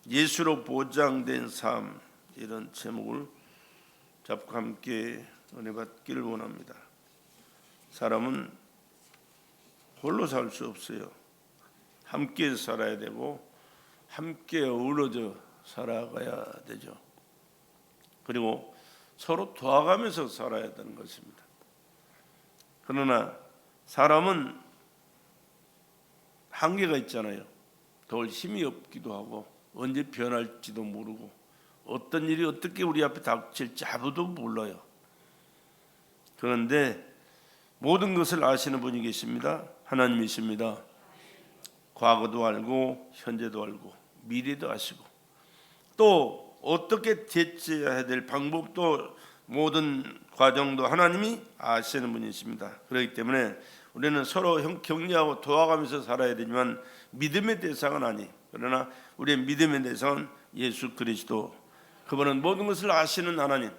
예수로 보장된 삶, 이런 제목을 잡고 함께 은혜 받기를 원합니다. 사람은 홀로 살 수 없어요. 함께 살아야 되고 함께 어우러져 살아가야 되죠. 그리고 서로 도와가면서 살아야 되는 것입니다. 그러나 사람은 한계가 있잖아요. 도울 힘이 없기도 하고 언제 변할지도 모르고 어떤 일이 어떻게 우리 앞에 닥칠지 아무도 몰라요. 그런데 모든 것을 아시는 분이 계십니다. 하나님이십니다. 과거도 알고 현재도 알고 미래도 아시고 또 어떻게 대처해야 될 방법도 모든 과정도 하나님이 아시는 분이십니다. 그렇기 때문에 우리는 서로 격려하고 도와가면서 살아야 되지만 믿음의 대상은 아니. 그러나 우리의 믿음의 대상은 예수 그리스도. 그분은 모든 것을 아시는 하나님,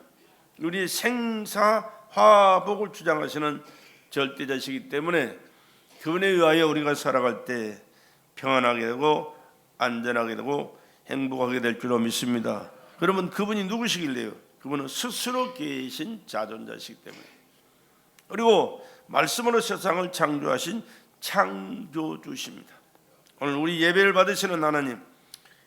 우리의 생사화복을 주장하시는 절대자시기 때문에 그분에 의하여 우리가 살아갈 때 평안하게 되고 안전하게 되고 행복하게 될 줄로 믿습니다. 그러면 그분이 누구시길래요? 그분은 스스로 계신 자존자시기 때문에, 그리고 말씀으로 세상을 창조하신 창조주십니다. 오늘 우리 예배를 받으시는 하나님,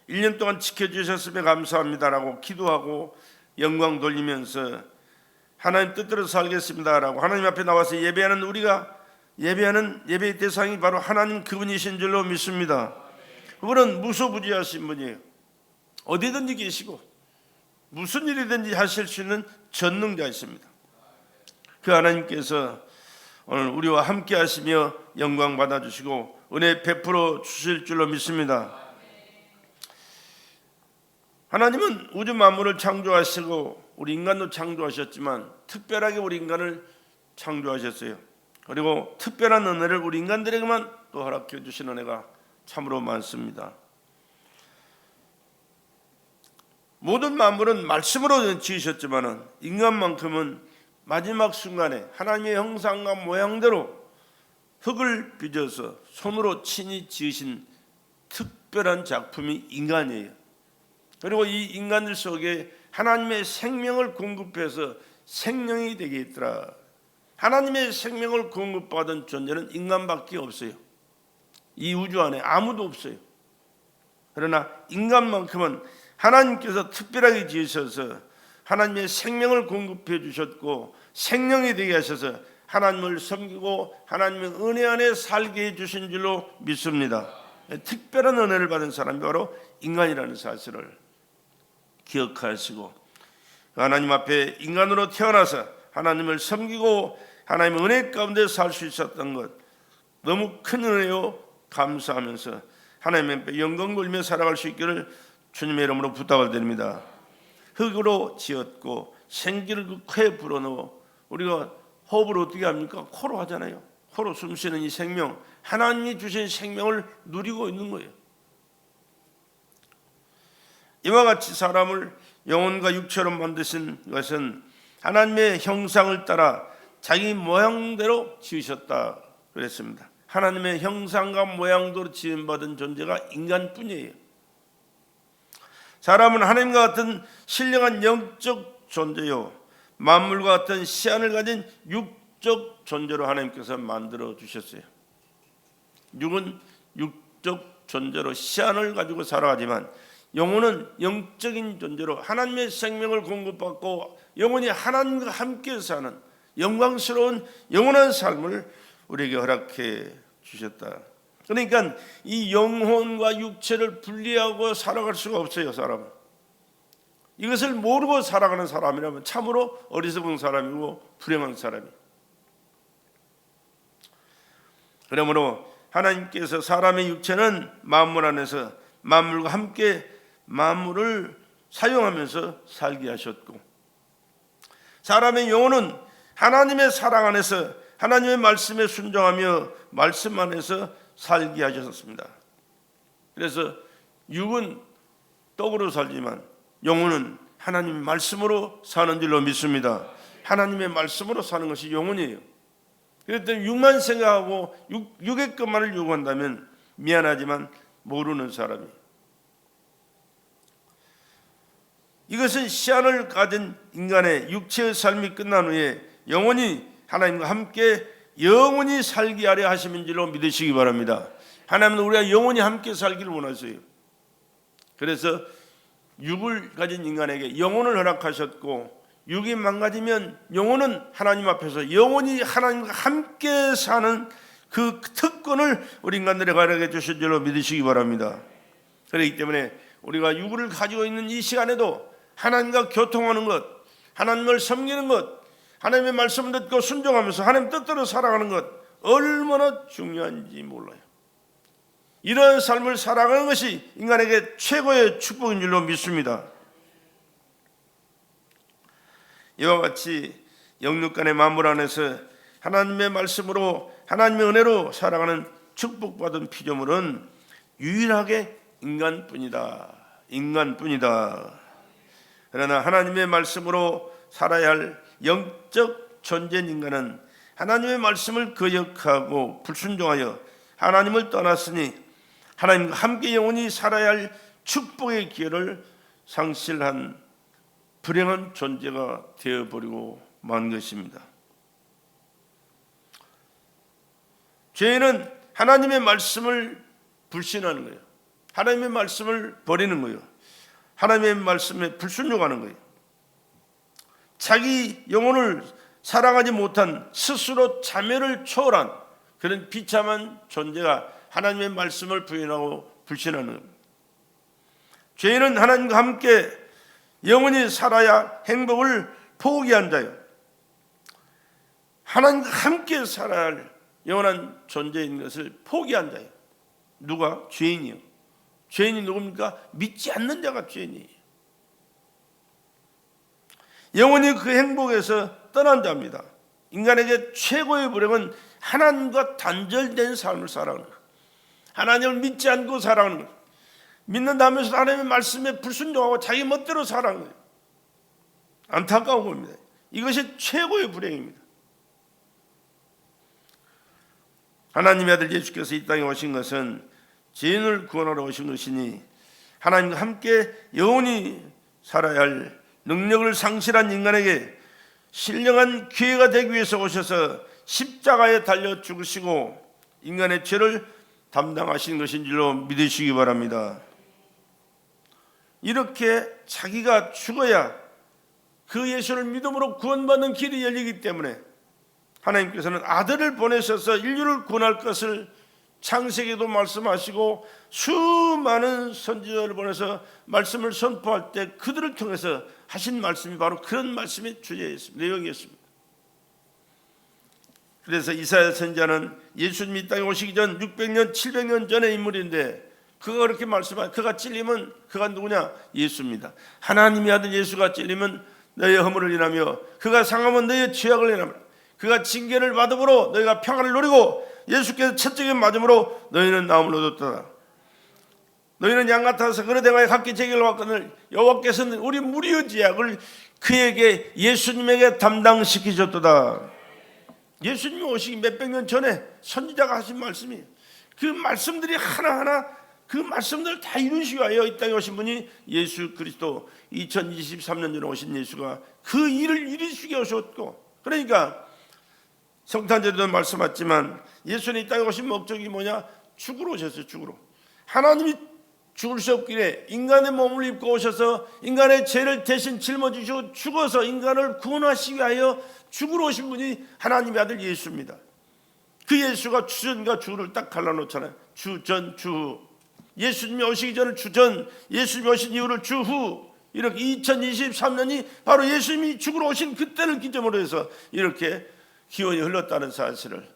1년 동안 지켜주셨음에 감사합니다라고 기도하고 영광 돌리면서 하나님 뜻대로 살겠습니다라고 하나님 앞에 나와서 예배하는 우리가 예배하는 예배의 대상이 바로 하나님 그분이신 줄로 믿습니다. 그분은 무소부지하신 분이에요. 어디든지 계시고 무슨 일이든지 하실 수 있는 전능자이십니다. 그 하나님께서 오늘 우리와 함께 하시며 영광 받아주시고 은혜 베풀어 주실 줄로 믿습니다. 하나님은 우주 만물을 창조하시고 우리 인간도 창조하셨지만 특별하게 우리 인간을 창조하셨어요. 그리고 특별한 은혜를 우리 인간들에게만 또 허락해 주신 은혜가 참으로 많습니다. 모든 만물은 말씀으로 지으셨지만 인간만큼은 마지막 순간에 하나님의 형상과 모양대로 흙을 빚어서 손으로 친히 지으신 특별한 작품이 인간이에요. 그리고 이 인간들 속에 하나님의 생명을 공급해서 생명이 되게 했더라. 하나님의 생명을 공급받은 존재는 인간밖에 없어요. 이 우주 안에 아무도 없어요. 그러나 인간만큼은 하나님께서 특별하게 지으셔서 하나님의 생명을 공급해 주셨고 생명이 되게 하셔서 하나님을 섬기고 하나님의 은혜 안에 살게 해주신 줄로 믿습니다. 특별한 은혜를 받은 사람이 바로 인간이라는 사실을 기억하시고 하나님 앞에 인간으로 태어나서 하나님을 섬기고 하나님의 은혜 가운데 살 수 있었던 것 너무 큰 은혜요 감사하면서 하나님 앞에 영광 돌리며 살아갈 수 있기를 주님의 이름으로 부탁을 드립니다. 흙으로 지었고 생기를 그 코에 불어넣어 우리가 호흡을 어떻게 합니까? 코로 하잖아요. 코로 숨쉬는 이 생명, 하나님이 주신 생명을 누리고 있는 거예요. 이와 같이 사람을 영혼과 육체로 만드신 것은 하나님의 형상을 따라 자기 모양대로 지으셨다 그랬습니다. 하나님의 형상과 모양대로 지음받은 존재가 인간뿐이에요. 사람은 하나님과 같은 신령한 영적 존재요 만물과 같은 시안을 가진 육적 존재로 하나님께서 만들어 주셨어요. 육은 육적 존재로 시안을 가지고 살아가지만 영혼은 영적인 존재로 하나님의 생명을 공급받고 영혼이 하나님과 함께 사는 영광스러운 영원한 삶을 우리에게 허락해 주셨다. 그러니까 이 영혼과 육체를 분리하고 살아갈 수가 없어요. 사람은 이것을 모르고 살아가는 사람이라면 참으로 어리석은 사람이고 불행한 사람이에요. 그러므로 하나님께서 사람의 육체는 만물 안에서 만물과 함께 만물을 사용하면서 살게 하셨고 사람의 영혼은 하나님의 사랑 안에서 하나님의 말씀에 순종하며 말씀 안에서 살게 하셨습니다. 그래서 육은 떡으로 살지만 영혼은 하나님의 말씀으로 사는 줄로 믿습니다. 하나님의 말씀으로 사는 것이 영혼이에요. 그랬더니 육만 생각하고 육의 것만을 요구한다면 미안하지만 모르는 사람이 이것은 시한을 가진 인간의 육체의 삶이 끝난 후에 영원히 하나님과 함께 영원히 살게 하려 하심인 줄로 믿으시기 바랍니다. 하나님은 우리가 영원히 함께 살기를 원하세요. 그래서 육을 가진 인간에게 영혼을 허락하셨고, 육이 망가지면 영혼은 하나님 앞에서 영원히 하나님과 함께 사는 그 특권을 우리 인간들에게 가르쳐 주신 줄로 믿으시기 바랍니다. 그렇기 때문에 우리가 육을 가지고 있는 이 시간에도 하나님과 교통하는 것, 하나님을 섬기는 것, 하나님의 말씀을 듣고 순종하면서 하나님 뜻대로 살아가는 것 얼마나 중요한지 몰라요. 이런 삶을 살아가는 것이 인간에게 최고의 축복인 줄로 믿습니다. 이와 같이 영육간의 만물 안에서 하나님의 말씀으로 하나님의 은혜로 살아가는 축복받은 피조물은 유일하게 인간뿐이다. 그러나 하나님의 말씀으로 살아야 할 영적 존재인 인간은 하나님의 말씀을 거역하고 불순종하여 하나님을 떠났으니 하나님과 함께 영원히 살아야 할 축복의 기회를 상실한 불행한 존재가 되어버리고 만 것입니다. 죄인은 하나님의 말씀을 불신하는 거예요. 하나님의 말씀을 버리는 거예요. 하나님의 말씀에 불순종하는 거예요. 자기 영혼을 사랑하지 못한 스스로 자멸을 초월한 그런 비참한 존재가 하나님의 말씀을 부인하고 불신하는 겁니다. 죄인은 하나님과 함께 영원히 살아야 행복을 포기한 자요, 하나님과 함께 살아야 할 영원한 존재인 것을 포기한 자요. 누가? 죄인이요. 죄인이 누굽니까? 믿지 않는 자가 죄인이에요. 영원히 그 행복에서 떠난 자입니다. 인간에게 최고의 불행은 하나님과 단절된 삶을 살아가는 것, 하나님을 믿지 않고 살아가는 것, 믿는다면서 하나님의 말씀에 불순종하고 자기 멋대로 살아가는 거예요. 안타까운 겁니다. 이것이 최고의 불행입니다. 하나님의 아들 예수께서 이 땅에 오신 것은 죄인을 구원하러 오신 것이니 하나님과 함께 영원히 살아야 할 능력을 상실한 인간에게 신령한 기회가 되기 위해서 오셔서 십자가에 달려 죽으시고 인간의 죄를 담당하신 것인 줄로 믿으시기 바랍니다. 이렇게 자기가 죽어야 그 예수를 믿음으로 구원받는 길이 열리기 때문에 하나님께서는 아들을 보내셔서 인류를 구원할 것을 창세기도 말씀하시고 수많은 선지자를 보내서 말씀을 선포할 때 그들을 통해서 하신 말씀이 바로 그런 말씀의 주제였습니다. 내용이었습니다. 그래서 이사야 선지자는 예수님이 이 땅에 오시기 전 600년 700년 전의 인물인데 그가 그렇게 말씀하여 그가 찔리면 그가 누구냐? 예수입니다. 하나님의 아들 예수가 찔리면 너희의 허물을 인하며 그가 상하면 너희의 죄악을 인하며 그가 징계를 받음으로 너희가 평안을 누리고 예수께서 채찍에 맞음으로 너희는 나음을 얻었다. 너희는 양 같아서 그릇 행하여 각기 제기를 받거늘 여호와께서는 우리 무리의 죄악을 그에게 예수님에게 담당시키셨도다. 예수님이 오시기 몇백 년 전에 선지자가 하신 말씀이 그 말씀들이 하나하나 그 말씀들을 다 이루시기 위하여 이 땅에 오신 분이 예수 그리스도 2023년 전에 오신 예수가 그 일을 이루시기 오셨고, 그러니까 성탄절에도 말씀하지만 예수님 이 땅에 오신 목적이 뭐냐? 죽으러 오셨어요. 죽으러. 하나님이 죽을 수 없기에 인간의 몸을 입고 오셔서 인간의 죄를 대신 짊어지시고 죽어서 인간을 구원하시기 위하여 죽으러 오신 분이 하나님의 아들 예수입니다. 그 예수가 주전과 주후를 딱 갈라놓잖아요. 주전, 주후. 예수님이 오시기 전을 주전, 예수님이 오신 이후를 주후. 이렇게 2023년이 바로 예수님이 죽으러 오신 그때를 기점으로 해서 이렇게 기원이 흘렀다는 사실을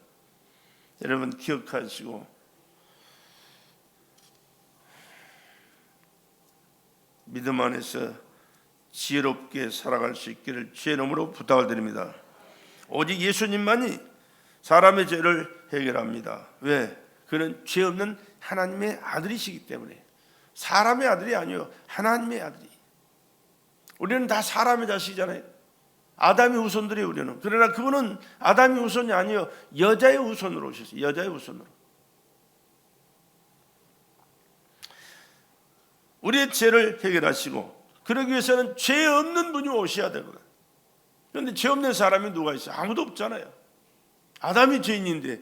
여러분 기억하시고 믿음 안에서 지혜롭게 살아갈 수 있기를 주의 이름으로 부탁을 드립니다. 오직 예수님만이 사람의 죄를 해결합니다. 왜? 그는 죄 없는 하나님의 아들이시기 때문에. 사람의 아들이 아니요 하나님의 아들이. 우리는 다 사람의 자식이잖아요. 아담의 후손들이에요 우리는. 그러나 그분은 아담의 후손이 아니요 여자의 후손으로 오셨어요. 여자의 후손으로. 우리의 죄를 해결하시고 그러기 위해서는 죄 없는 분이 오셔야 되거든. 그런데 죄 없는 사람이 누가 있어요? 아무도 없잖아요. 아담이 죄인인데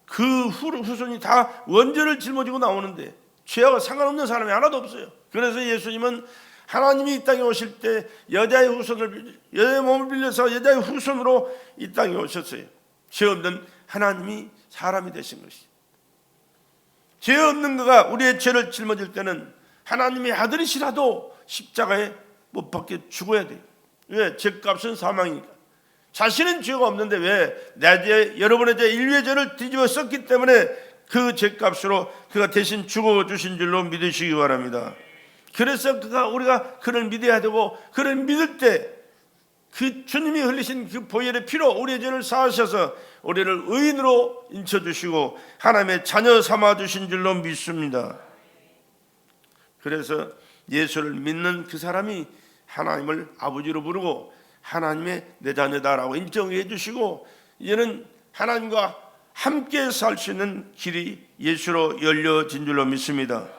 그 후손이 다 원죄를 짊어지고 나오는데 죄와 상관없는 사람이 하나도 없어요. 그래서 예수님은 하나님이 이 땅에 오실 때 여자의 몸을 빌려서 여자의 후손으로 이 땅에 오셨어요. 죄 없는 하나님이 사람이 되신 것이죠. 죄 없는 그가 우리의 죄를 짊어질 때는 하나님의 아들이시라도 십자가에 못 박혀 죽어야 돼요. 왜? 죄값은 사망이니까. 자신은 죄가 없는데 왜? 내 죄, 여러분의 죄, 인류의 죄를 뒤집어 썼기 때문에 그 죄값으로 그가 대신 죽어주신 줄로 믿으시기 바랍니다. 그래서 우리가 그를 믿어야 되고, 그를 믿을 때 그 주님이 흘리신 그 보혈의 피로 우리의 죄를 사하셔서 우리를 의인으로 인쳐주시고 하나님의 자녀 삼아주신 줄로 믿습니다. 그래서 예수를 믿는 그 사람이 하나님을 아버지로 부르고 하나님의 내 자녀다라고 인정해 주시고, 이제는 하나님과 함께 살 수 있는 길이 예수로 열려진 줄로 믿습니다.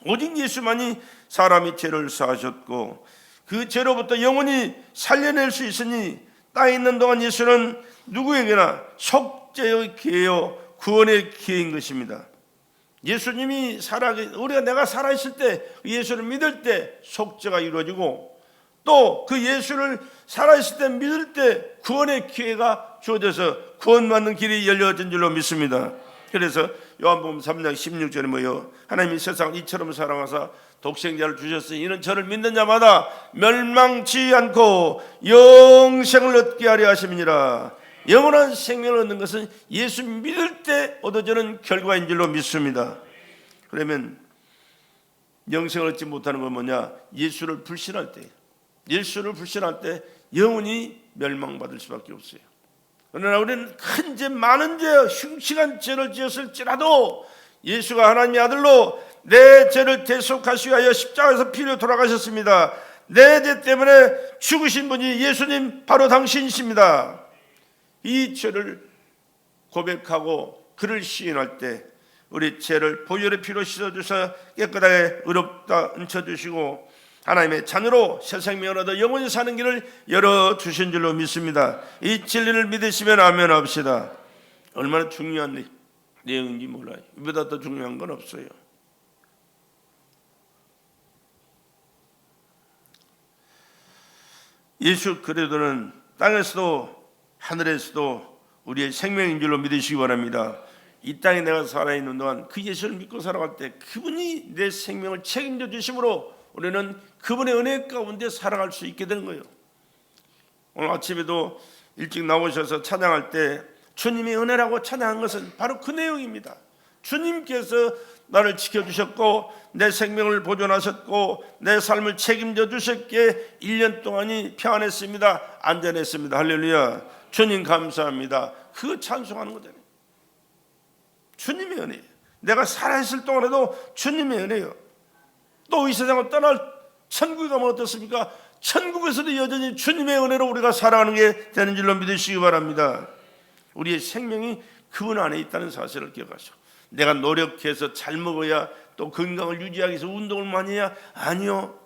오직 예수만이 사람의 죄를 사하셨고 그 죄로부터 영원히 살려낼 수 있으니 땅에 있는 동안 예수는 누구에게나 속죄의 기회요 구원의 기회인 것입니다. 예수님이 내가 살아있을 때 예수를 믿을 때 속죄가 이루어지고, 또 그 예수를 살아있을 때 믿을 때 구원의 기회가 주어져서 구원받는 길이 열려진 줄로 믿습니다. 그래서 요한복음 3장 16절에 뭐요? 하나님이 세상을 이처럼 사랑하사 독생자를 주셨으니 이는 저를 믿는 자마다 멸망치 않고 영생을 얻게 하려 하심이니라. 영원한 생명을 얻는 것은 예수 믿을 때 얻어지는 결과인 줄로 믿습니다. 그러면 영생을 얻지 못하는 건 뭐냐? 예수를 불신할 때, 예수를 불신할 때 영원히 멸망받을 수밖에 없어요. 그러나 우리는 큰 죄, 많은 죄, 흉측한 죄를 지었을지라도 예수가 하나님의 아들로 내 죄를 대속하시기 위하여 십자가에서 피로 돌아가셨습니다. 내 죄 때문에 죽으신 분이 예수님 바로 당신이십니다. 이 죄를 고백하고 그를 시인할 때 우리 죄를 보혈의 피로 씻어주셔 깨끗하게 의롭다 얹혀주시고 하나님의 자녀로 새 생명을 얻어 영원히 사는 길을 열어주신 줄로 믿습니다. 이 진리를 믿으시면 아멘 합시다. 얼마나 중요한 내용인지 몰라요. 이보다 더 중요한 건 없어요. 예수 그리스도는 땅에서도 하늘에서도 우리의 생명인 줄로 믿으시기 바랍니다. 이 땅에 내가 살아있는 동안 그 예수를 믿고 살아갈 때 그분이 내 생명을 책임져 주심으로 우리는 그분의 은혜 가운데 살아갈 수 있게 되는 거예요. 오늘 아침에도 일찍 나오셔서 찬양할 때 주님의 은혜라고 찬양한 것은 바로 그 내용입니다. 주님께서 나를 지켜주셨고 내 생명을 보존하셨고 내 삶을 책임져 주셨기에 1년 동안이 평안했습니다. 안전했습니다. 할렐루야. 주님 감사합니다. 그거 찬송하는 거잖아요. 주님의 은혜예요. 내가 살아있을 동안에도 주님의 은혜예요. 또 이 세상을 떠날 천국에 가면 어떻습니까? 천국에서도 여전히 주님의 은혜로 우리가 살아가는 게 되는 줄로 믿으시기 바랍니다. 우리의 생명이 그분 안에 있다는 사실을 기억하시고, 내가 노력해서 잘 먹어야 또 건강을 유지하기 위해서 운동을 많이 해야, 아니요.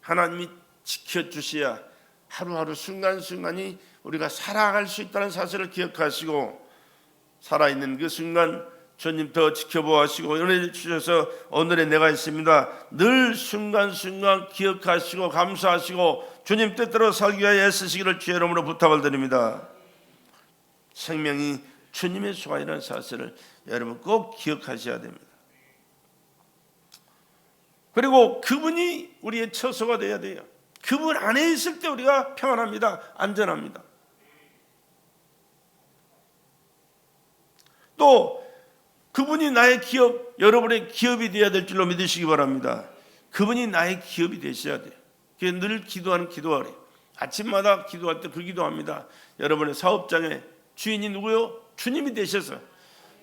하나님이 지켜주셔야 하루하루 순간순간이 우리가 살아갈 수 있다는 사실을 기억하시고, 살아있는 그 순간 주님 더 지켜보시고 은혜 주셔서 오늘의 내가 있습니다. 늘 순간순간 기억하시고 감사하시고 주님 뜻대로 살기 위하여 애쓰시기를 주의 이름으로 부탁을 드립니다. 생명이 주님의 소관이라는 사실을 여러분 꼭 기억하셔야 됩니다. 그리고 그분이 우리의 처소가 되어야 돼요. 그분 안에 있을 때 우리가 평안합니다. 안전합니다. 또 그분이 나의 기업, 여러분의 기업이 되어야 될 줄로 믿으시기 바랍니다. 그분이 나의 기업이 되셔야 돼요. 그래서 늘 기도하는 기도하래요. 아침마다 기도할 때 그 기도합니다. 여러분의 사업장의 주인이 누구요? 주님이 되셔서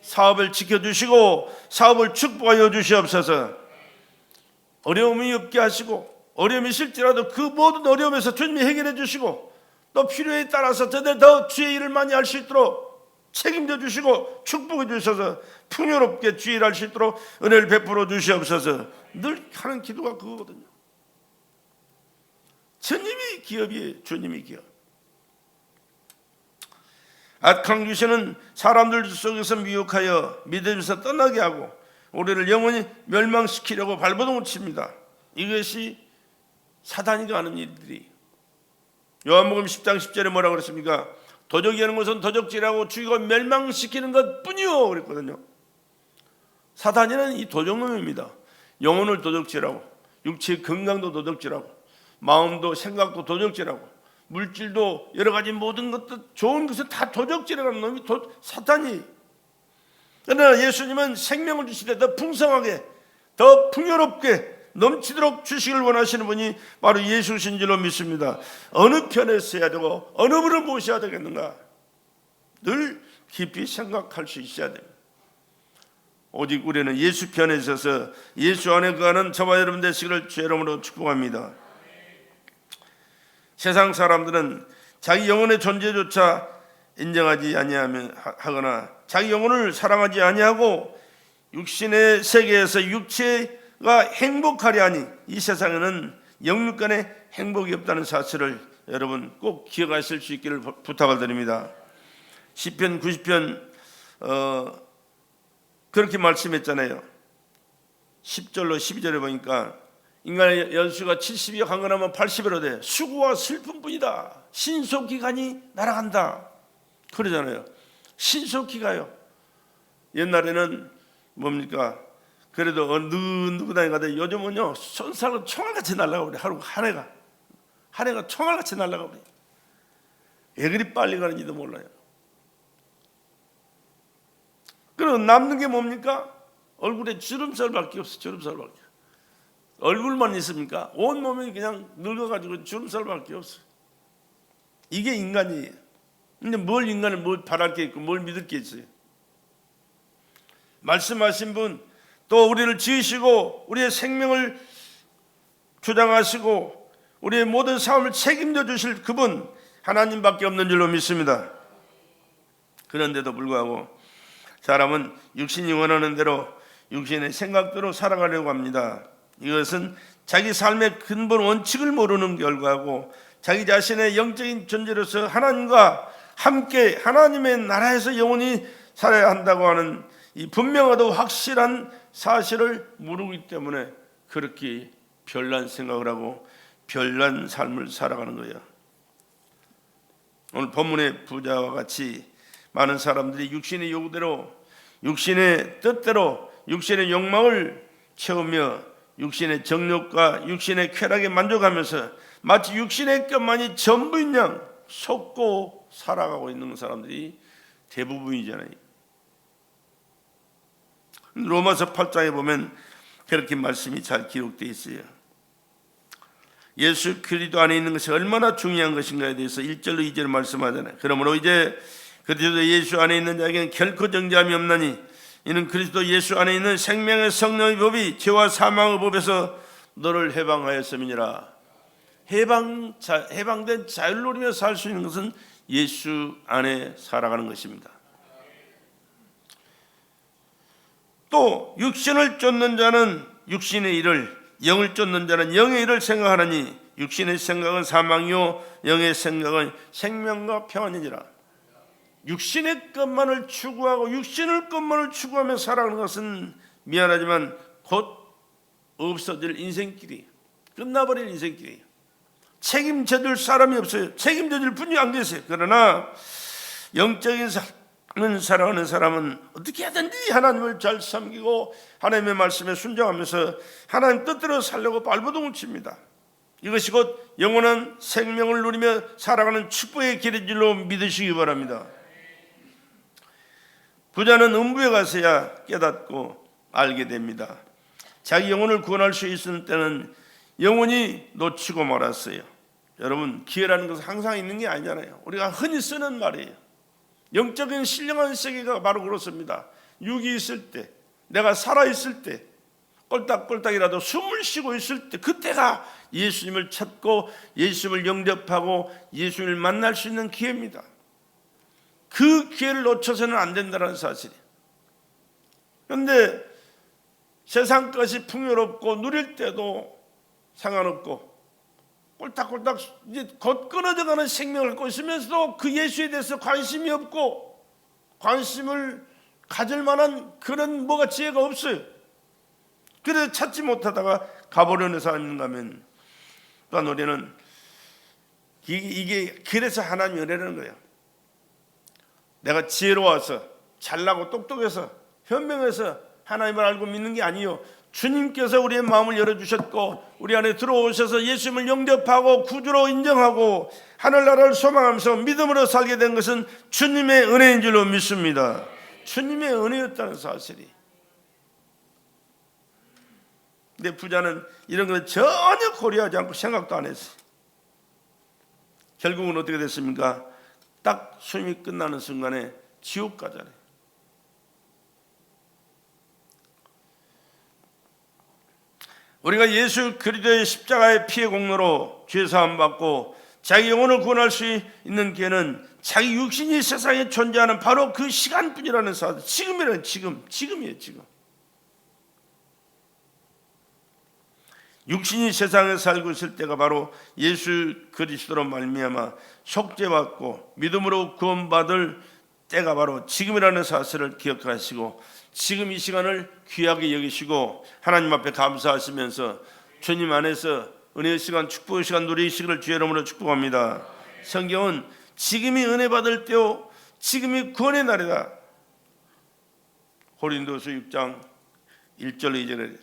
사업을 지켜주시고 사업을 축복하여 주시옵소서. 어려움이 없게 하시고 어려움이 있을지라도 그 모든 어려움에서 주님이 해결해 주시고 또 필요에 따라서 저들 더 주의 일을 많이 할 수 있도록 책임져 주시고 축복해 주셔서 풍요롭게 주일할 수 있도록 은혜를 베풀어 주시옵소서. 늘 하는 기도가 그거거든요. 주님이 기업이에요. 주님이 기업. 악한 귀신은 사람들 속에서 미혹하여 믿음에서 떠나게 하고 우리를 영원히 멸망시키려고 발버둥을 칩니다. 이것이 사단이가 하는 일들이. 요한복음 10장 10절에 뭐라고 그랬습니까? 도적이 하는 것은 도적질하고 죽이고 멸망시키는 것 뿐이요 그랬거든요. 사단이는 이 도적놈입니다. 영혼을 도적질하고 육체의 건강도 도적질하고 마음도 생각도 도적질하고 물질도 여러 가지 모든 것도 좋은 것을 다 도적질하는 놈이 사탄이. 그러나 예수님은 생명을 주시되 더 풍성하게 더 풍요롭게 넘치도록 주시길 원하시는 분이 바로 예수신 줄로 믿습니다. 어느 편에 서야 되고 어느 분을 모셔야 되겠는가 늘 깊이 생각할 수 있어야 됩니다. 오직 우리는 예수 편에 있어서 예수 안에 거하는 저와 여러분 되시기를 주의 이름으로 축복합니다. 세상 사람들은 자기 영혼의 존재조차 인정하지 아니하거나 자기 영혼을 사랑하지 아니하고 육신의 세계에서 육체가 행복하려 하니 이 세상에는 영육 간의 행복이 없다는 사실을 여러분 꼭 기억하실 수 있기를 부탁을 드립니다. 시편 90편 그렇게 말씀했잖아요. 10절로 12절에 보니까 인간의 연수가 70이여 강건하면 80여로 돼. 수고와 슬픔뿐이다. 신속히 가니 날아간다. 그러잖아요. 신속히 가요. 옛날에는 뭡니까? 그래도 누구 다니가도 요즘은요 손살로 총알같이 날아가 버려. 하루 한 해가 총알같이 날아가 버려. 왜 그리 빨리 가는지도 몰라요. 그리고 남는 게 뭡니까? 얼굴에 주름살밖에 없어. 주름살밖에. 얼굴만 있습니까? 온 몸이 그냥 늙어가지고 주름살밖에 없어. 이게 인간이에요. 근데 뭘 바랄 게 있고 뭘 믿을 게 있어요? 말씀하신 분, 또 우리를 지으시고 우리의 생명을 주장하시고 우리의 모든 삶을 책임져 주실 그분 하나님밖에 없는 줄로 믿습니다. 그런데도 불구하고 사람은 육신이 원하는 대로 육신의 생각대로 살아가려고 합니다. 이것은 자기 삶의 근본 원칙을 모르는 결과고 자기 자신의 영적인 존재로서 하나님과 함께 하나님의 나라에서 영원히 살아야 한다고 하는 이 분명하고 확실한 사실을 모르기 때문에 그렇게 별난 생각을 하고 별난 삶을 살아가는 거예요. 오늘 본문의 부자와 같이 많은 사람들이 육신의 요구대로 육신의 뜻대로 육신의 욕망을 채우며 육신의 정욕과 육신의 쾌락에 만족하면서 마치 육신의 것만이 전부인 양 속고 살아가고 있는 사람들이 대부분이잖아요. 로마서 8장에 보면 그렇게 말씀이 잘 기록되어 있어요. 예수 그리스도 안에 있는 것이 얼마나 중요한 것인가에 대해서 1절로 2절을 말씀하잖아요. 그러므로 이제 그리스도 예수 안에 있는 자에게는 결코 정죄함이 없나니 이는 그리스도 예수 안에 있는 생명의 성령의 법이 죄와 사망의 법에서 너를 해방하였음이니라. 해방된 자유를 누리며 살 수 있는 것은 예수 안에 살아가는 것입니다. 또 육신을 쫓는 자는 육신의 일을, 영을 쫓는 자는 영의 일을 생각하느니 육신의 생각은 사망이요 영의 생각은 생명과 평안이니라. 육신의 것만을 추구하고 육신의 것만을 추구하며 살아가는 것은 미안하지만 곧 없어질 인생길이에요. 끝나버릴 인생길이에요. 책임져줄 사람이 없어요. 책임져줄 분이 안 계세요. 그러나 영적인 삶을 살아가는 사람은 어떻게 하든지 하나님을 잘 섬기고 하나님의 말씀에 순종하면서 하나님 뜻대로 살려고 발버둥을 칩니다. 이것이 곧 영원한 생명을 누리며 살아가는 축복의 길인 줄로 믿으시기 바랍니다. 부자는 음부에 가서야 깨닫고 알게 됩니다. 자기 영혼을 구원할 수 있을 때는 영원히 놓치고 말았어요. 여러분, 기회라는 것은 항상 있는 게 아니잖아요. 우리가 흔히 쓰는 말이에요. 영적인 신령한 세계가 바로 그렇습니다. 육이 있을 때, 내가 살아있을 때, 꼴딱꼴딱이라도 숨을 쉬고 있을 때, 그때가 예수님을 찾고 예수님을 영접하고 예수님을 만날 수 있는 기회입니다. 그 기회를 놓쳐서는 안 된다는 사실이에요. 그런데 세상 것이 풍요롭고 누릴 때도 상관없고 꼴딱꼴딱 이제 곧 끊어져가는 생명을 갖고 있으면서도 그 예수에 대해서 관심이 없고 관심을 가질 만한 그런 뭐가 지혜가 없어요. 그래서 찾지 못하다가 가버리는 사람이 있는가 하면 또한 우리는 이게 그래서 하나님의 은혜라는 거예요. 내가 지혜로워서 잘나고 똑똑해서 현명해서 하나님을 알고 믿는 게 아니요, 주님께서 우리의 마음을 열어주셨고 우리 안에 들어오셔서 예수님을 영접하고 구주로 인정하고 하늘나라를 소망하면서 믿음으로 살게 된 것은 주님의 은혜인 줄로 믿습니다. 주님의 은혜였다는 사실이. 근데 부자는 이런 걸 전혀 고려하지 않고 생각도 안 했어요. 결국은 어떻게 됐습니까? 딱 수임이 끝나는 순간에 지옥 가잖아요. 우리가 예수 그리스도의 십자가의 피의 공로로 죄사함 받고 자기 영혼을 구원할 수 있는 기회는 자기 육신이 세상에 존재하는 바로 그 시간뿐이라는 사실. 지금이라는 지금이에요. 지금 육신이 세상에 살고 있을 때가 바로 예수 그리스도로 말미암아 속죄받고 믿음으로 구원받을 때가 바로 지금이라는 사실을 기억하시고 지금 이 시간을 귀하게 여기시고 하나님 앞에 감사하시면서 주님 안에서 은혜의 시간, 축복의 시간 누리시기를 주의 이름으로 축복합니다. 성경은 지금이 은혜 받을 때요, 지금이 구원의 날이다. 고린도서 6장 1절 2절에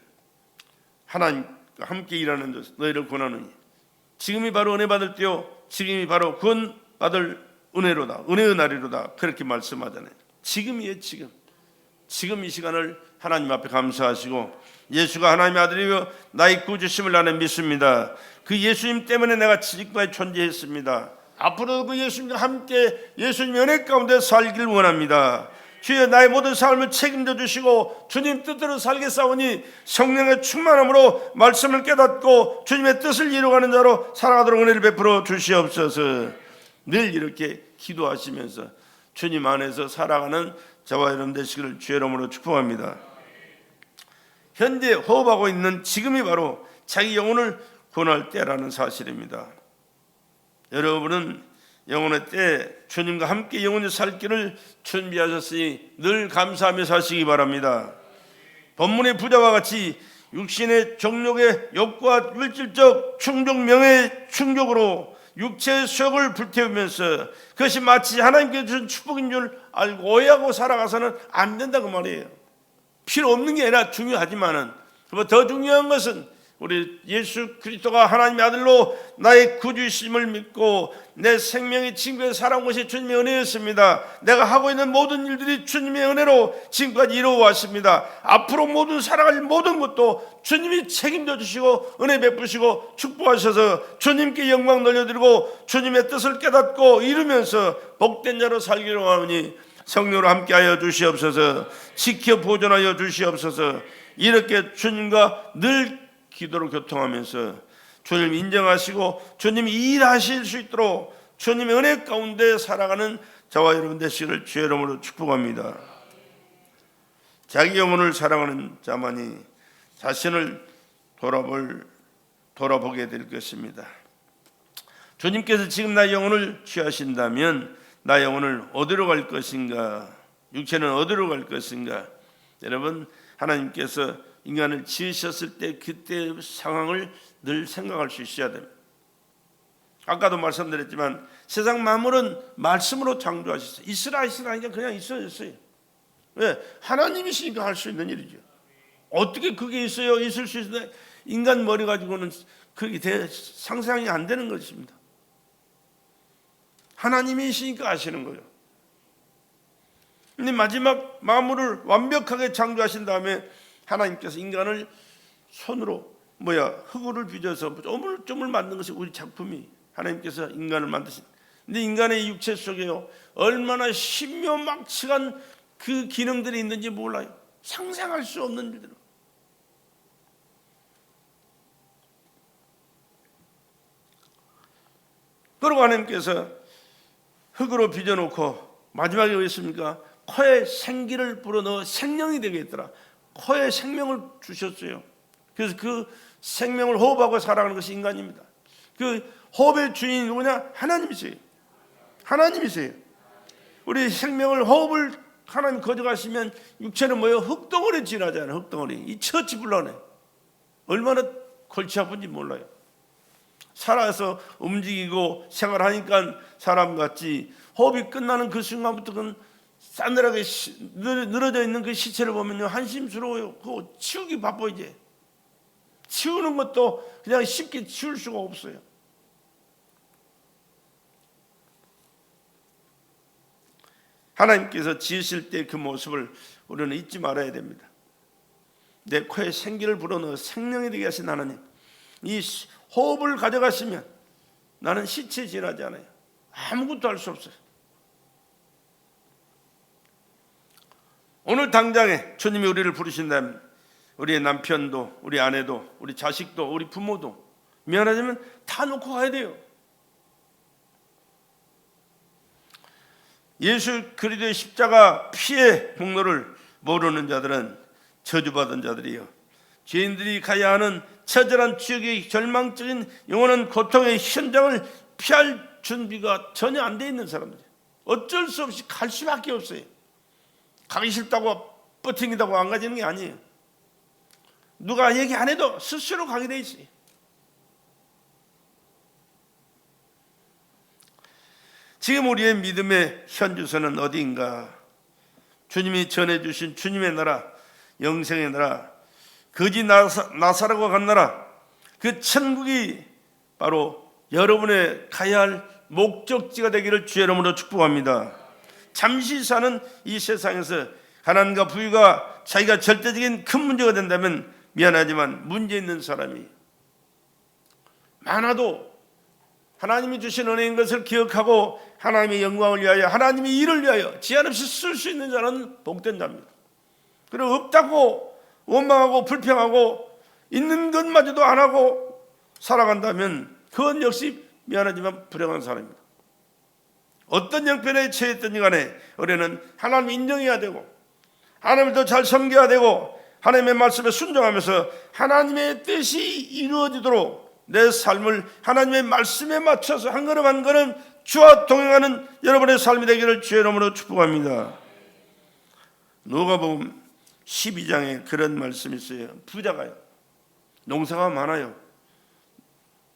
하나님과 함께 일하는 자 너희를 권하느니 지금이 바로 은혜 받을 때요, 지금이 바로 구원 받을 은혜로다, 은혜의 날이로다, 그렇게 말씀하잖아요. 지금이에요. 지금 이 시간을 하나님 앞에 감사하시고 예수가 하나님의 아들이요 나의 구주심을 나는 믿습니다. 그 예수님 때문에 내가 지금까지 존재했습니다. 앞으로도 그 예수님과 함께 예수님의 은혜 가운데 살기를 원합니다. 주여 나의 모든 삶을 책임져 주시고 주님 뜻대로 살겠사오니 성령의 충만함으로 말씀을 깨닫고 주님의 뜻을 이루어가는 자로 살아가도록 은혜를 베풀어 주시옵소서. 늘 이렇게 기도하시면서 주님 안에서 살아가는 저와 여러분 되시기를 주의 이름으로 축복합니다. 현재 호흡하고 있는 지금이 바로 자기 영혼을 구원할 때라는 사실입니다. 여러분은 영혼의 때 주님과 함께 영원히 살 길을 준비하셨으니 늘 감사하며 사시기 바랍니다. 본문의 부자와 같이 육신의 정욕의 욕구와 물질적 충족, 명예의 충족으로 육체의 수욕을 불태우면서 그것이 마치 하나님께 주신 축복인 줄 알고 오해하고 살아가서는 안 된다고 말이에요. 필요 없는 게 아니라 중요하지만은 더 중요한 것은 우리 예수 그리스도가 하나님의 아들로 나의 구주이심을 믿고 내 생명이 지금까지 살아온 것이 주님의 은혜였습니다. 내가 하고 있는 모든 일들이 주님의 은혜로 지금까지 이루어왔습니다. 앞으로 모든 살아갈 모든 것도 주님이 책임져 주시고 은혜 베푸시고 축복하셔서 주님께 영광 돌려드리고 주님의 뜻을 깨닫고 이루면서 복된 자로 살기로 하오니 성령으로 함께하여 주시옵소서. 지켜 보존하여 주시옵소서. 이렇게 주님과 늘 기도로 교통하면서 주님 인정하시고 주님이 일하실 수 있도록 주님의 은혜 가운데 살아가는 저와 여러분 되시기를 주의 이름으로 축복합니다. 자기 영혼을 사랑하는 자만이 자신을 돌아보게 될 것입니다. 주님께서 지금 나의 영혼을 취하신다면 나의 영혼을 어디로 갈 것인가? 육체는 어디로 갈 것인가? 여러분, 하나님께서 인간을 지으셨을 때 그때 상황을 늘 생각할 수 있어야 됩니다. 아까도 말씀드렸지만 세상 만물은 말씀으로 창조하셨어요. 있으라 하니까 그냥 있어졌어요. 왜? 하나님이시니까 할 수 있는 일이죠. 어떻게 그게 있어요? 있을 수 있는데 인간 머리 가지고는 그게 상상이 안 되는 것입니다. 하나님이시니까 아시는 거예요. 근데 마지막 만물을 완벽하게 창조하신 다음에 하나님께서 인간을 손으로 흙을 빚어서 조물조물 만든 것이 우리 작품이 하나님께서 인간을 만드신. 근데 인간의 육체 속에요 얼마나 신묘막측한 그 기능들이 있는지 몰라요. 상상할 수 없는 일들. 그리고 하나님께서 흙으로 빚어놓고 마지막에 왜 있습니까? 코에 생기를 불어넣어 생명이 되게 했더라. 코에 생명을 주셨어요. 그래서 그 생명을 호흡하고 살아가는 것이 인간입니다. 그 호흡의 주인이 누구냐? 하나님이세요. 하나님이세요. 우리 생명을 호흡을 하나님 거저가시면 육체는 뭐예요? 흙덩어리 지나잖아요. 흙덩어리. 이 처치 불러내. 얼마나 골치 아픈지 몰라요. 살아서 움직이고 생활하니까 사람 같지, 호흡이 끝나는 그 순간부터 그 싸늘하게 늘어져 있는 그 시체를 보면요, 한심스러워요. 그거 치우기 바빠. 이제 치우는 것도 그냥 쉽게 치울 수가 없어요. 하나님께서 지으실 때 그 모습을 우리는 잊지 말아야 됩니다. 내 코에 생기를 불어넣어 생명이 되게 하신 하나님, 이 호흡을 가져가시면 나는 시체에 지나지 않아요. 아무것도 할 수 없어요. 오늘 당장에 주님이 우리를 부르신다면 우리의 남편도, 우리 아내도, 우리 자식도, 우리 부모도 미안하지만 다 놓고 가야 돼요. 예수 그리스도의 십자가 피의 공로를 모르는 자들은 저주받은 자들이요, 죄인들이 가야 하는 처절한 지옥의 절망적인 영원한 고통의 현장을 피할 준비가 전혀 안 돼 있는 사람들, 어쩔 수 없이 갈 수밖에 없어요. 가기 싫다고 버팅기다고 안 가지는 게 아니에요. 누가 얘기 안 해도 스스로 가게 돼 있어요. 지금 우리의 믿음의 현주소는 어디인가? 주님이 전해주신 주님의 나라, 영생의 나라, 거지 나사라고 간 나라, 그 천국이 바로 여러분의 가야 할 목적지가 되기를 주의 이름으로 축복합니다. 잠시 사는 이 세상에서 가난과 부유가 자기가 절대적인 큰 문제가 된다면 미안하지만 문제 있는 사람이 많아도 하나님이 주신 은혜인 것을 기억하고 하나님의 영광을 위하여, 하나님의 일을 위하여 제한 없이 쓸 수 있는 자는 복된 자입니다. 그리고 없다고 원망하고 불평하고 있는 것마저도 안 하고 살아간다면 그건 역시 미안하지만 불행한 사람입니다. 어떤 형편에 처했든지 간에 우리는 하나님을 인정해야 되고 하나님을 더 잘 섬겨야 되고 하나님의 말씀에 순종하면서 하나님의 뜻이 이루어지도록 내 삶을 하나님의 말씀에 맞춰서 한 걸음 한 걸음 주와 동행하는 여러분의 삶이 되기를 주의 이름으로 축복합니다. 누가복음 12장에 그런 말씀이 있어요. 부자가요, 농사가 많아요.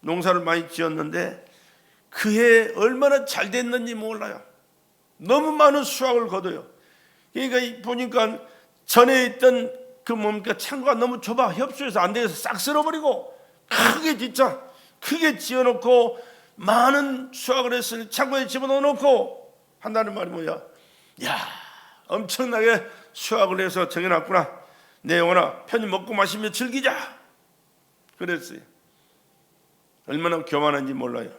농사를 많이 지었는데 그해 얼마나 잘 됐는지 몰라요. 너무 많은 수확을 거둬요. 그러니까 보니까 전에 있던 그 뭡니까 창고가 너무 좁아 협소해서 안 돼서 싹 쓸어버리고 크게 진짜 크게 지어놓고 많은 수확을 했으니 창고에 집어넣어놓고 한다는 말이 뭐야? 야, 엄청나게 수확을 해서 정해놨구나. 내 영혼아 편히 먹고 마시며 즐기자. 그랬어요. 얼마나 교만한지 몰라요.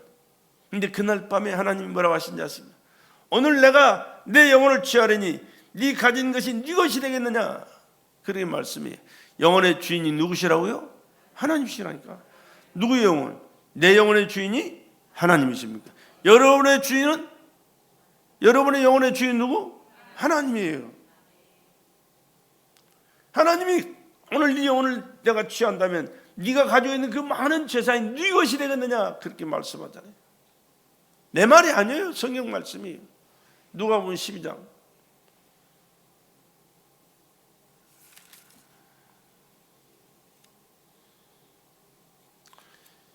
근데 그날 밤에 하나님이 뭐라고 하신지 아십니까? 오늘 내가 내 영혼을 취하려니 네 가진 것이 네 것이 되겠느냐. 그렇게 말씀이에요. 영혼의 주인이 누구시라고요? 하나님이시라니까. 누구의 영혼? 내 영혼의 주인이 하나님이십니까? 여러분의 주인은? 여러분의 영혼의 주인 누구? 하나님이에요. 하나님이 오늘 네 영혼을 내가 취한다면 네가 가지고 있는 그 많은 재산이 네 것이 되겠느냐. 그렇게 말씀하잖아요. 내 말이 아니에요. 성경 말씀이. 누가복음 12장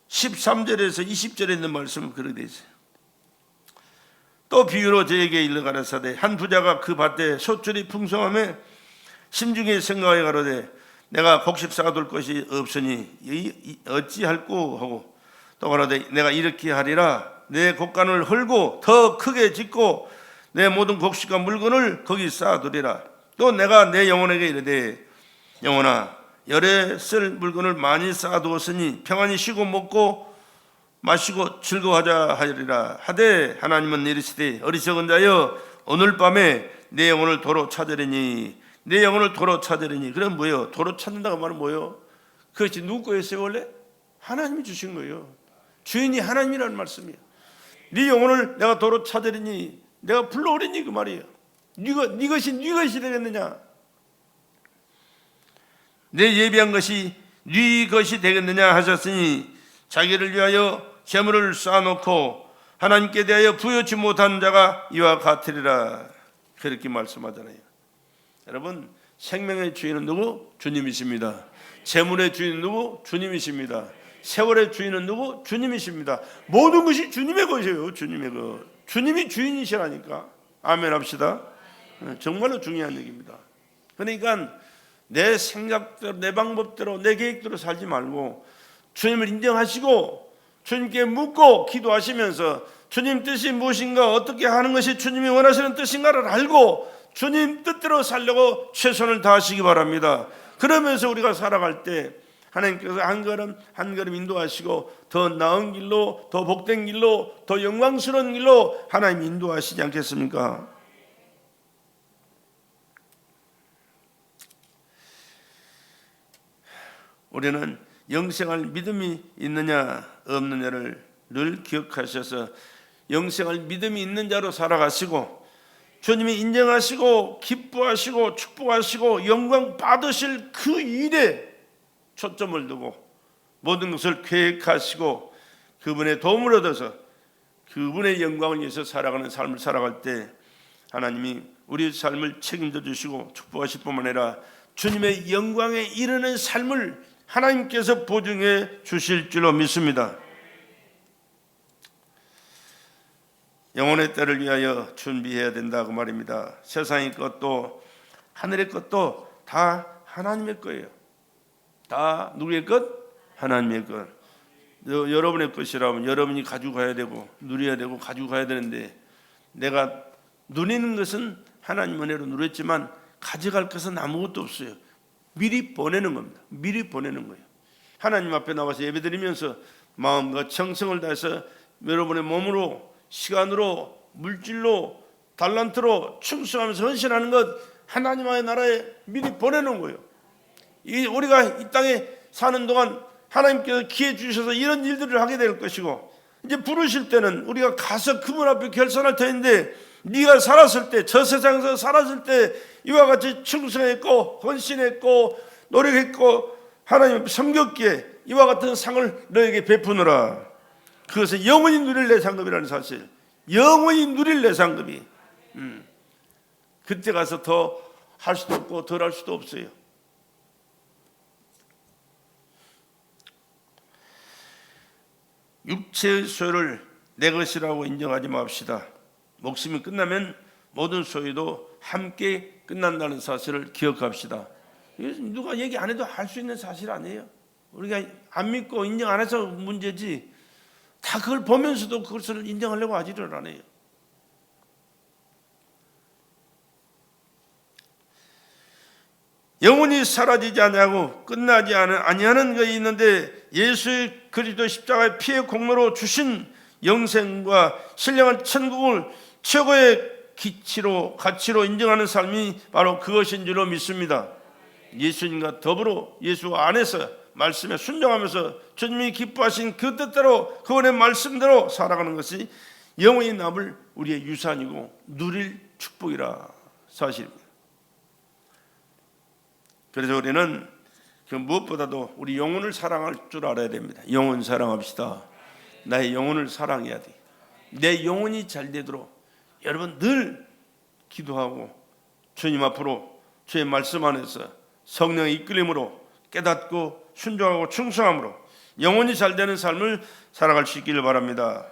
13절에서 20절에 있는 말씀은 그렇게 되어 있어요. 또 비유로 저에게 일러 가라사대 한 부자가 그 밭에 소출이 풍성함에 심중에 생각하여 가로되 내가 곡식 쌓아둘 것이 없으니 어찌할꼬 하고 또 가로되 내가 이렇게 하리라 내 곡간을 헐고 더 크게 짓고 내 모든 곡식과 물건을 거기 쌓아두리라. 또 내가 내 영혼에게 이르되 영혼아 열에 쓸 물건을 많이 쌓아두었으니 평안히 쉬고 먹고 마시고 즐거워하자 하리라 하되 하나님은 이르시되 어리석은 자여 오늘 밤에 내 영혼을 도로 찾으리니 내 영혼을 도로 찾으리니. 그럼 뭐예요? 도로 찾는다고 말은 뭐예요? 그것이 누구 거였어요? 원래 하나님이 주신 거예요. 주인이 하나님이라는 말씀이에요. 네 영혼을 내가 도로 찾으리니 내가 불러오리니 그 말이에요. 네 것이 되겠느냐? 내 예비한 것이 네 것이 되겠느냐 하셨으니 자기를 위하여 재물을 쌓아놓고 하나님께 대하여 부여치 못한 자가 이와 같으리라. 그렇게 말씀하잖아요. 여러분, 생명의 주인은 누구? 주님이십니다. 재물의 주인은 누구? 주님이십니다. 세월의 주인은 누구? 주님이십니다. 모든 것이 주님의 것이에요. 주님의 것. 주님이 주인이시라니까. 아멘 합시다. 정말로 중요한 얘기입니다. 그러니까 내 생각대로, 내 방법대로, 내 계획대로 살지 말고 주님을 인정하시고 주님께 묻고 기도하시면서 주님 뜻이 무엇인가, 어떻게 하는 것이 주님이 원하시는 뜻인가를 알고 주님 뜻대로 살려고 최선을 다하시기 바랍니다. 그러면서 우리가 살아갈 때 하나님께서 한 걸음 한 걸음 인도하시고 더 나은 길로, 더 복된 길로, 더 영광스러운 길로 하나님 인도하시지 않겠습니까? 우리는 영생할 믿음이 있느냐 없느냐를 늘 기억하셔서 영생할 믿음이 있는 자로 살아가시고 주님이 인정하시고 기뻐하시고 축복하시고 영광 받으실 그 일에 초점을 두고 모든 것을 계획하시고 그분의 도움을 얻어서 그분의 영광을 위해서 살아가는 삶을 살아갈 때 하나님이 우리의 삶을 책임져 주시고 축복하실 뿐만 아니라 주님의 영광에 이르는 삶을 하나님께서 보증해 주실 줄로 믿습니다. 영혼의 때를 위하여 준비해야 된다고 말입니다. 세상의 것도 하늘의 것도 다 하나님의 거예요. 다 누구의 것? 하나님의 것. 여러분의 것이라면 여러분이 가지고 가야 되고 누려야 되고 가지고 가야 되는데 내가 누리는 것은 하나님 은혜로 누렸지만 가져갈 것은 아무것도 없어요. 미리 보내는 겁니다. 미리 보내는 거예요. 하나님 앞에 나와서 예배드리면서 마음과 정성을 다해서 여러분의 몸으로, 시간으로, 물질로, 달란트로 충성하면서 헌신하는 것 하나님의 나라에 미리 보내는 거예요. 우리가 이 땅에 사는 동안 하나님께서 기회 주셔서 이런 일들을 하게 될 것이고 이제 부르실 때는 우리가 가서 그분 앞에 결산할 텐데 네가 살았을 때, 저 세상에서 살았을 때 이와 같이 충성했고 헌신했고 노력했고 하나님 섬겼기에 이와 같은 상을 너에게 베푸느라. 그것은 영원히 누릴 내 상급이라는 사실. 영원히 누릴 내 상급이. 그때 가서 더 할 수도 없고 덜 할 수도 없어요. 육체의 소유를 내 것이라고 인정하지 맙시다. 목숨이 끝나면 모든 소유도 함께 끝난다는 사실을 기억합시다. 누가 얘기 안 해도 할 수 있는 사실 아니에요. 우리가 안 믿고 인정 안 해서 문제지 다 그걸 보면서도 그것을 인정하려고 하지를 않아요. 영원히 사라지지 않냐고 끝나지 아니하는 것이 있는데 예수의 그리스도 십자가의 피의 공로로 주신 영생과 신령한 천국을 최고의 가치로 인정하는 삶이 바로 그것인 줄로 믿습니다. 예수님과 더불어 예수 안에서 말씀에 순종하면서 주님이 기뻐하신 그 뜻대로 그분의 말씀대로 살아가는 것이 영원히 남을 우리의 유산이고 누릴 축복이라 사실입니다. 그래서 우리는 그 무엇보다도 우리 영혼을 사랑할 줄 알아야 됩니다. 영혼 사랑합시다. 나의 영혼을 사랑해야 돼. 내 영혼이 잘 되도록 여러분 늘 기도하고 주님 앞으로 주의 말씀 안에서 성령의 이끌림으로 깨닫고 순종하고 충성함으로 영혼이 잘 되는 삶을 살아갈 수 있기를 바랍니다.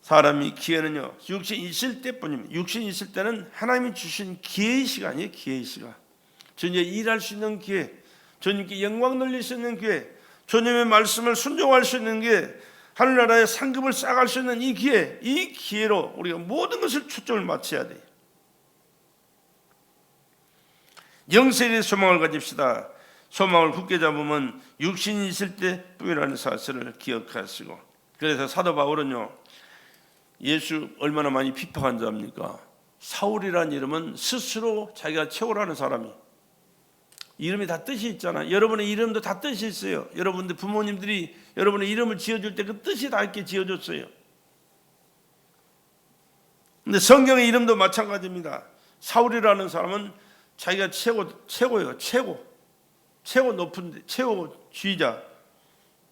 사람이 기회는요 육신이 있을 때뿐입니다. 육신이 있을 때는 하나님이 주신 기회의 시간이에요. 기회의 시간. 주님께 일할 수 있는 기회, 주님께 영광 돌릴 수 있는 기회, 주님의 말씀을 순종할 수 있는 기회, 하늘나라의 상급을 쌓아갈 수 있는 이 기회, 이 기회로 우리가 모든 것을 초점을 맞춰야 돼요. 영생의 소망을 가집시다. 소망을 굳게 잡으면 육신이 있을 때뿐이라는 사실을 기억하시고, 그래서 사도 바울은요 예수 얼마나 많이 비판한 자입니까? 사울이라는 이름은 스스로 자기가 최고라는 사람이, 이름이 다 뜻이 있잖아요. 여러분의 이름도 다 뜻이 있어요. 여러분들 부모님들이 여러분의 이름을 지어줄 때 그 뜻이 다 있게 지어줬어요. 근데 성경의 이름도 마찬가지입니다. 사울이라는 사람은 자기가 최고예요. 최고 높은 최고주의자,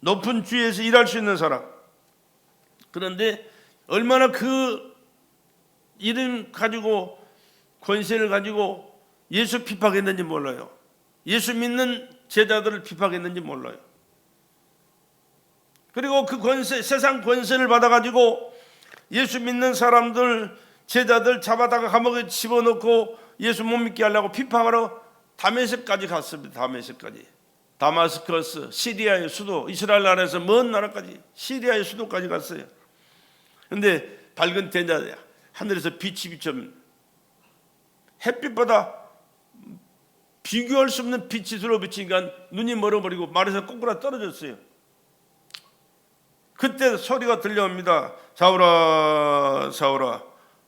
높은 주위에서 일할 수 있는 사람. 그런데 얼마나 그 이름 가지고 권세를 가지고 예수 비판했는지 몰라요. 예수 믿는 제자들을 비판했는지 몰라요. 그리고 그 권세, 세상 권세를 받아가지고 예수 믿는 사람들, 제자들 잡아다가 감옥에 집어넣고 예수 못 믿게 하려고 비판하러 다메섹까지 갔습니다. 다마스커스, 시리아의 수도, 이스라엘 나라에서 먼 나라까지, 시리아의 수도까지 갔어요. 그런데 밝은 대낮에 하늘에서 빛이 비치면 햇빛보다 비교할 수 없는 빛이 들어비치니까 눈이 멀어버리고 말에서 꼬꾸라 떨어졌어요. 그때 소리가 들려옵니다. 사울아, 사울아,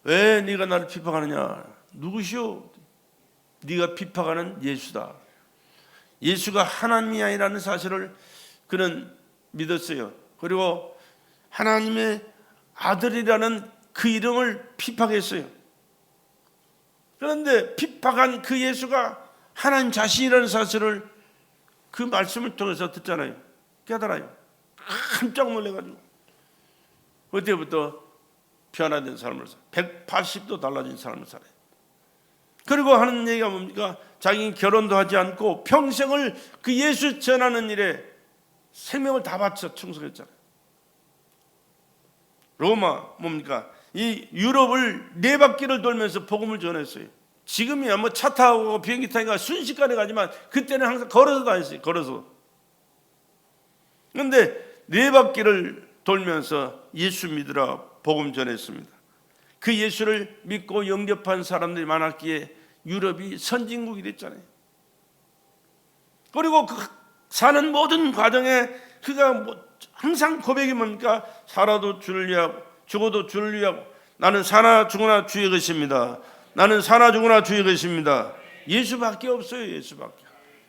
왜 네가 나를 비판하느냐? 누구시오? 네가 비판하는 예수다. 예수가 하나님이 아니라는 사실을 그는 믿었어요. 그리고 하나님의 아들이라는 그 이름을 피박했어요. 그런데 피박한 그 예수가 하나님 자신이라는 사실을 그 말씀을 통해서 듣잖아요. 깨달아요. 깜짝 놀래가지고 그때부터 변화된 삶을 살아요. 180도 달라진 삶을 살아요. 그리고 하는 얘기가 뭡니까? 자기는 결혼도 하지 않고 평생을 그 예수 전하는 일에 생명을 다 바쳐 충성했잖아요. 로마 뭡니까? 이 유럽을 4바퀴를 돌면서 복음을 전했어요. 지금이야 뭐 차 타고 비행기 타니까 순식간에 가지만 그때는 항상 걸어서 다녔어요. 걸어서. 그런데 4바퀴를 돌면서 예수 믿으라 복음 전했습니다. 그 예수를 믿고 영접한 사람들이 많았기에 유럽이 선진국이 됐잖아요. 그리고 그 사는 모든 과정에 그가 항상 고백이 뭡니까? 살아도 주를 위하고 죽어도 주를 위하고 나는 사나 죽으나 주의 것입니다. 나는 사나 죽으나 주의 것입니다. 예수밖에 없어요. 예수밖에.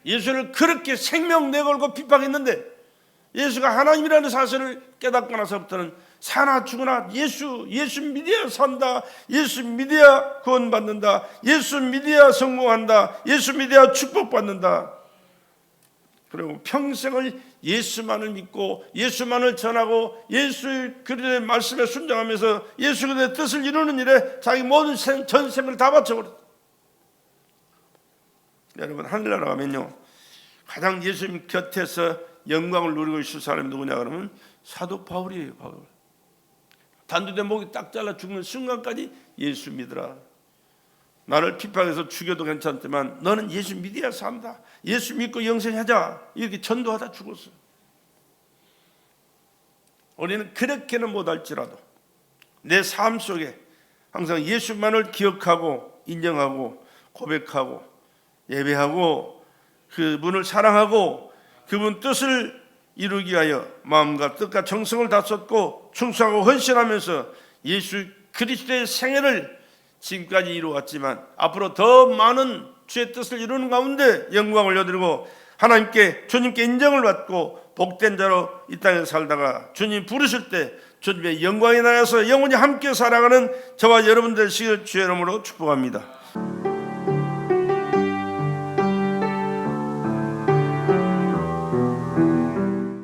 예수를 그렇게 생명 내걸고 핍박했는데 예수가 하나님이라는 사실을 깨닫고 나서부터는 사나 죽으나 예수 믿어야 산다. 예수 믿어야 구원받는다. 예수 믿어야 성공한다. 예수 믿어야 축복받는다. 그리고 평생을 예수만을 믿고 예수만을 전하고 예수 그리스도의 말씀에 순종하면서 예수 그리스도의 뜻을 이루는 일에 자기 모든 전생을 다 바쳐버렸다. 여러분 하늘나라 가면요 가장 예수님 곁에서 영광을 누리고 있을 사람이 누구냐 그러면 사도 바울이에요. 바울. 단두대 목이 딱 잘라 죽는 순간까지 예수 믿으라. 나를 핍박해서 죽여도 괜찮지만 너는 예수 믿어야 산다. 예수 믿고 영생하자. 이렇게 전도하다 죽었어요. 우리는 그렇게는 못할지라도 내 삶 속에 항상 예수만을 기억하고 인정하고 고백하고 예배하고 그분을 사랑하고 그분 뜻을 이루기 위하여 마음과 뜻과 정성을 다 쏟고 충성하고 헌신하면서 예수 그리스도의 생애를 지금까지 이루어왔지만 앞으로 더 많은 주의 뜻을 이루는 가운데 영광을 여드리고 하나님께 주님께 인정을 받고 복된 자로 이 땅에 살다가 주님 부르실 때 주님의 영광이 나여서 영원히 함께 살아가는 저와 여러분들 되시길 주의 이름으로 축복합니다.